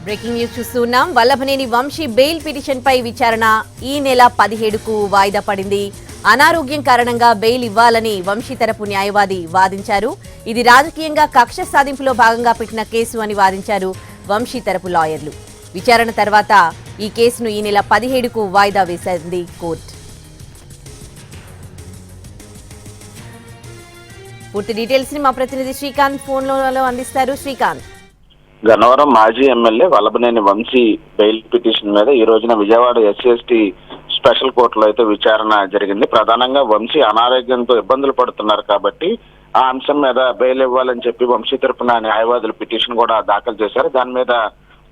Breaking news చూస్తున్నాం. Vallabhaneni Vamsi bail petition పై విచారణ ఈ నెల 17కు వాయిదా పడింది. అనారోగ్యం కారణంగా బెయిల్ ఇవ్వాలని వంశీ తరపు న్యాయవాది వాదించారు. ఇది రాజకీయంగా కక్ష సాధింపులో భాగంగా పెట్టిన కేసు అని వాదించారు వంశీ తరపు లాయర్లు. విచారణ తర్వాత ఈ కేసును ఈ నెల 17కు వాయిదా వేసింది కోర్టు. పూర్తి డీటెయిల్స్ ని మా ప్రతినిధి శ్రీకాంత్ ఫోన్లో అందిస్తారు. శ్రీకాంత్, గన్నవరం మాజీ MLA Vallabhaneni Vamsi bail petition మీద ఈ రోజున విజయవాడ ఎస్సీ స్పెషల్ కోర్టులో అయితే విచారణ జరిగింది. ప్రధానంగా వంశీ అనారోగ్యంతో ఇబ్బందులు పడుతున్నారు కాబట్టి ఆ అంశం మీద బెయిల్ ఇవ్వాలని చెప్పి వంశీ తరపున న్యాయవాదులు పిటిషన్ కూడా దాఖలు చేశారు. దాని మీద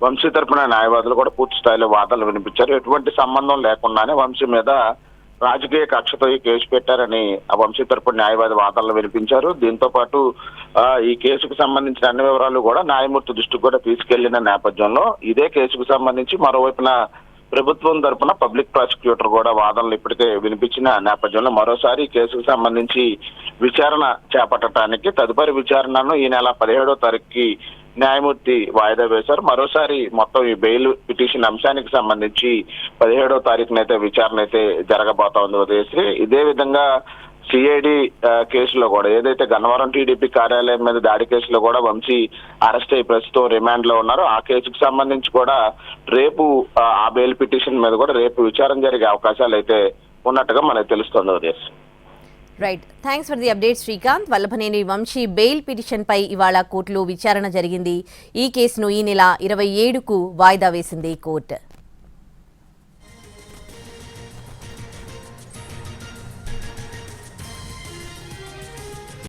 వంశీ తరపున న్యాయవాదులు కూడా పూర్తి స్థాయిలో వాదనలు వినిపించారు. ఎటువంటి సంబంధం లేకుండానే వంశీ మీద రాజకీయ కక్షతో ఈ కేసు పెట్టారని ఆ వంశీ తరపు న్యాయవాది వాదనలు వినిపించారు. దీంతో పాటు ఈ కేసుకు సంబంధించిన అన్ని వివరాలు కూడా న్యాయమూర్తి దృష్టికి కూడా తీసుకెళ్లిన నేపథ్యంలో ఇదే కేసుకు సంబంధించి మరోవైపున ప్రభుత్వం తరపున పబ్లిక్ ప్రాసిక్యూటర్ కూడా వాదనలు ఇప్పటికే వినిపించిన నేపథ్యంలో మరోసారి ఈ కేసుకు సంబంధించి విచారణ చేపట్టడానికి తదుపరి విచారణను ఈ నెల 17వ తారీఖుకి న్యాయమూర్తి వాయిదా వేశారు. మరోసారి మొత్తం ఈ బెయిల్ పిటిషన్ అంశానికి సంబంధించి 17వ తారీఖునైతే విచారణ అయితే జరగబోతా ఉంది ఉదయశ్రీ. ఇదే విధంగా సిఐడి కేసులో కూడా ఏదైతే గన్నవరం టీడీపీ కార్యాలయం మీద దాడి కేసులో కూడా వంశీ అరెస్ట్ అయ్యి ప్రస్తుతం రిమాండ్ లో ఉన్నారు. ఆ కేసుకు సంబంధించి కూడా రేపు ఆ బెయిల్ పిటిషన్ మీద కూడా రేపు విచారణ జరిగే అవకాశాలు అయితే ఉన్నట్టుగా మనకు తెలుస్తుంది Udayasri. Right, thanks for the update Srikanth. Vallabhaneni Vamsi bail petition పై ఇవాళ కోర్టులో విచారణ జరిగింది. ఈ కేసును ఈ నెల 27కు వాయిదా వేసింది కోర్టు.